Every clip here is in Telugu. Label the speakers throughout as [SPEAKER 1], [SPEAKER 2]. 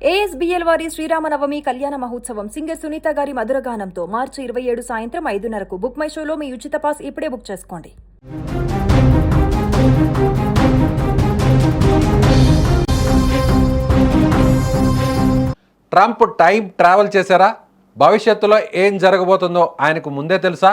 [SPEAKER 1] ఏఎస్బిఎల్ వారి శ్రీరామనవమి కళ్యాణ మహోత్సవం సింగర్ సునీత గారి మధురగానంతో మార్చి 27 సాయంత్రం 5:30కు బుక్ మై షోలో మీ ఉచిత పాస్ ఇప్పుడే బుక్ చేసుకోండి.
[SPEAKER 2] ట్రంప్ టైం ట్రావెల్ చేశారా? భవిష్యత్తులో ఏం జరగబోతుందో ఆయనకు ముందే తెలుసా?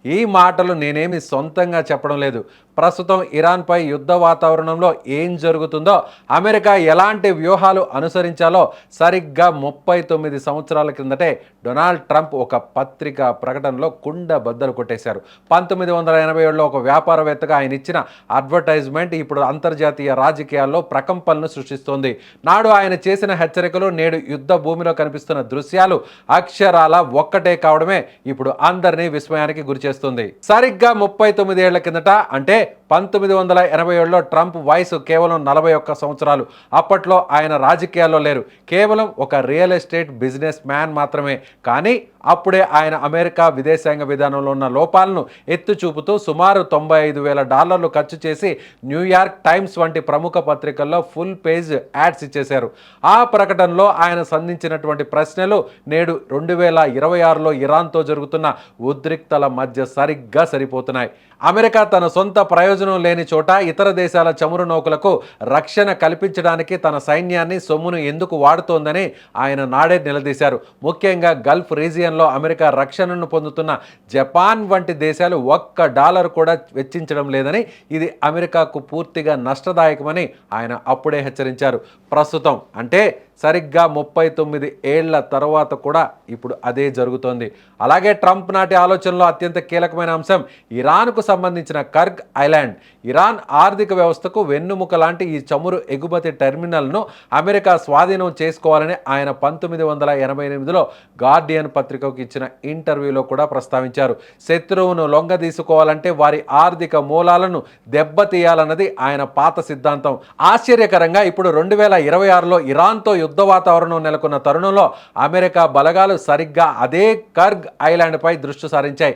[SPEAKER 2] ఈ మాటలు నేనేమి సొంతంగా చెప్పడం లేదు. ప్రస్తుతం ఇరాన్పై యుద్ధ వాతావరణంలో ఏం జరుగుతుందో, అమెరికా ఎలాంటి వ్యూహాలు అనుసరించాలో సరిగ్గా 39 సంవత్సరాల క్రిందటే డొనాల్డ్ ట్రంప్ ఒక పత్రికా ప్రకటనలో కుండ బద్దలు కొట్టేశారు. 1987లో ఒక వ్యాపారవేత్తగా ఆయన ఇచ్చిన అడ్వర్టైజ్మెంట్ ఇప్పుడు అంతర్జాతీయ రాజకీయాల్లో ప్రకంపనలు సృష్టిస్తోంది. నాడు ఆయన చేసిన హెచ్చరికలు నేడు యుద్ధ భూమిలో కనిపిస్తున్న దృశ్యాలు అక్షరాల ఒక్కటే కావడమే ఇప్పుడు అందరినీ విస్మయానికి గురిచేస్తుంది. సరిగ్గా 39 ఏళ్ల కిందట, అంటే 1987లో ట్రంప్ వయసు కేవలం 41 సంవత్సరాలు. అప్పట్లో ఆయన రాజకీయాల్లో లేరు, కేవలం ఒక రియల్ ఎస్టేట్ బిజినెస్ మ్యాన్ మాత్రమే. కానీ అప్పుడే ఆయన అమెరికా విదేశాంగ విధానంలో ఉన్న లోపాలను ఎత్తి చూపుతూ సుమారు $95,000 ఖర్చు చేసి న్యూయార్క్ టైమ్స్ వంటి ప్రముఖ పత్రికల్లో ఫుల్ పేజ్ యాడ్స్ ఇచ్చేశారు. ఆ ప్రకటనలో ఆయన సంధించినటువంటి ప్రశ్నలు నేడు 2026లో ఇరాన్తో జరుగుతున్న ఉద్రిక్తల మధ్య సరిగ్గా సరిపోతున్నాయి. అమెరికా తన సొంత ప్రయోజనం లేని చోట ఇతర దేశాల చమురు నౌకలకు రక్షణ కల్పించడానికి తన సైన్యాన్ని, సొమ్మును ఎందుకు వాడుతోందని ఆయన నాడే నిలదీశారు. ముఖ్యంగా గల్ఫ్ రీజియన్లో అమెరికా రక్షణను పొందుతున్న జపాన్ వంటి దేశాలు $1 కూడా వెచ్చించడం లేదని, ఇది అమెరికాకు పూర్తిగా నష్టదాయకమని ఆయన అప్పుడే హెచ్చరించారు. ప్రస్తుతం, అంటే సరిగ్గా 39 ఏళ్ల తర్వాత కూడా ఇప్పుడు అదే జరుగుతోంది. అలాగే ట్రంప్ నాటి ఆలోచనలో అత్యంత కీలకమైన అంశం ఇరాన్కు సంబంధించిన కర్గ్ ఐలాండ్. ఇరాన్ ఆర్థిక వ్యవస్థకు వెన్నుముక లాంటి ఈ చమురు ఎగుమతి టెర్మినల్ను అమెరికా స్వాధీనం చేసుకోవాలని ఆయన 1988లో గార్డియన్ పత్రికకు ఇచ్చిన ఇంటర్వ్యూలో కూడా ప్రస్తావించారు. శత్రువును లొంగదీసుకోవాలంటే వారి ఆర్థిక మూలాలను దెబ్బతీయాలన్నది ఆయన పాత సిద్ధాంతం. ఆశ్చర్యకరంగా ఇప్పుడు 2026లో ఇరాన్తో యుద్ధ వాతావరణం నెలకొన్న తరుణంలో అమెరికా బలగాలు సరిగ్గా అదే కర్గ్ ఐలాండ్పై దృష్టి సారించాయి.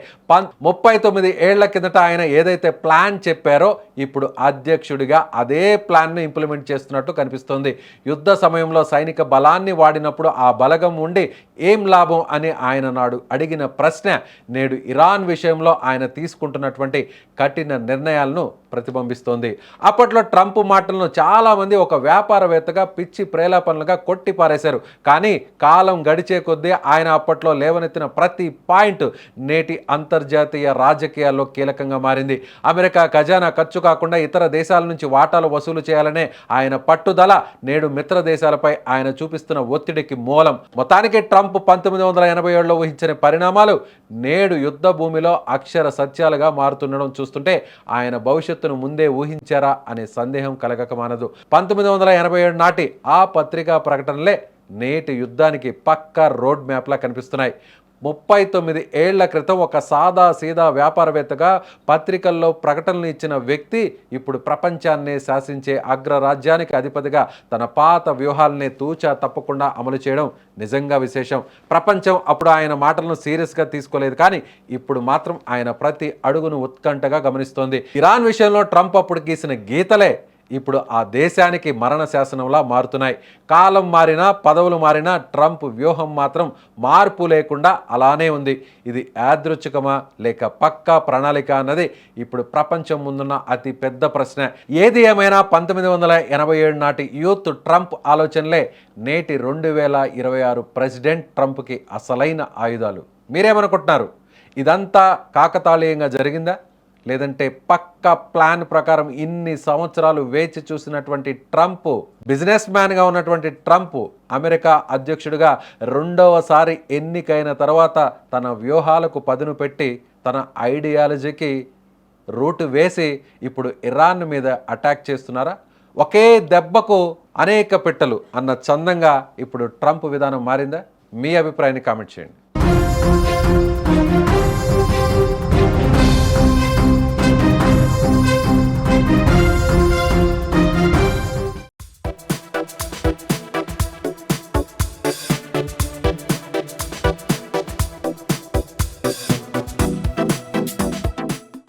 [SPEAKER 2] 39 ఏళ్ల కిందట ఆయన ఏదైతే ప్లాన్ చెప్పారో ఇప్పుడు అధ్యక్షుడిగా అదే ప్లాన్ను ఇంప్లిమెంట్ చేస్తున్నట్టు కనిపిస్తోంది. యుద్ధ సమయంలో సైనిక బలాన్ని వాడినప్పుడు ఆ బలగం ఉండి ఏం లాభం అని ఆయన నాడు అడిగిన ప్రశ్న నేడు ఇరాన్ విషయంలో ఆయన తీసుకుంటున్నటువంటి కఠిన నిర్ణయాలను ప్రతిబింబిస్తోంది. అప్పట్లో ట్రంప్ మాటలను చాలామంది ఒక వ్యాపారవేత్తగా పిచ్చి ప్రేలాపనలుగా కొట్టిపారేశారు. కానీ కాలం గడిచే కొద్దీ ఆయన అప్పట్లో లేవనెత్తిన ప్రతి పాయింట్ నేటి అంతర్జాతీయ రాజకీయాల్లో కీలకంగా మారింది. అమెరికా ఖజానా ఖర్చు కాకుండా ఇతర దేశాల నుంచి వాటాలు వసూలు చేయాలనే ఆయన పట్టుదల నేడు మిత్ర దేశాలపై ఆయన చూపిస్తున్న ఒత్తిడికి మూలం. మొత్తానికి ట్రంప్ 1987లో ఊహించిన పరిణామాలు నేడు యుద్ధ భూమిలో అక్షర సత్యాలుగా మారుతుండడం చూస్తుంటే ఆయన భవిష్యత్తును ముందే ఊహించారా అనే సందేహం కలగక మానదు. 1987 నాటి ఆ పత్రికా ప్రకటనలే నేటి యుద్ధానికి పక్కా రోడ్ మ్యాప్లా కనిపిస్తున్నాయి. 39 ఏళ్ల క్రితం ఒక సాదా సీదా వ్యాపారవేత్తగా పత్రికల్లో ప్రకటనలు ఇచ్చిన వ్యక్తి ఇప్పుడు ప్రపంచాన్నే శాసించే అగ్రరాజ్యానికి అధిపతిగా తన పాత వ్యూహాలనే తూచా తప్పకుండా అమలు చేయడం నిజంగా విశేషం. ప్రపంచం అప్పుడు ఆయన మాటలను సీరియస్గా తీసుకోలేదు, కానీ ఇప్పుడు మాత్రం ఆయన ప్రతి అడుగును ఉత్కంఠగా గమనిస్తోంది. ఇరాన్ విషయంలో ట్రంప్ అప్పుడు గీసిన గీతలే ఇప్పుడు ఆ దేశానికి మరణ శాసనంలా మారుతున్నాయి. కాలం మారినా, పదవులు మారినా ట్రంప్ వ్యూహం మాత్రం మార్పు లేకుండా అలానే ఉంది. ఇది యాదృచ్ఛికమా లేక పక్కా ప్రణాళిక అన్నది ఇప్పుడు ప్రపంచం ముందున్న అతి పెద్ద ప్రశ్న. ఏది ఏమైనా 1987 నాటి యూత్ ట్రంప్ ఆలోచనలే నేటి 2026 ప్రెసిడెంట్ ట్రంప్కి అసలైన ఆయుధాలు. మీరేమనుకుంటున్నారు? ఇదంతా కాకతాళీయంగా జరిగిందా, లేదంటే పక్కా ప్లాన్ ప్రకారం ఇన్ని సంవత్సరాలు వేచి చూసినటువంటి ట్రంప్, బిజినెస్ మ్యాన్గా ఉన్నటువంటి ట్రంప్ అమెరికా అధ్యక్షుడిగా రెండవసారి ఎన్నికైన తర్వాత తన వ్యూహాలకు పదును పెట్టి తన ఐడియాలజీకి రూటు వేసి ఇప్పుడు ఇరాన్ మీద అటాక్ చేస్తున్నారా? ఒకే దెబ్బకు అనేక పెట్టెలు అన్న చందంగా ఇప్పుడు ట్రంప్ విధానం మారిందా? మీ అభిప్రాయాన్ని కామెంట్ చేయండి.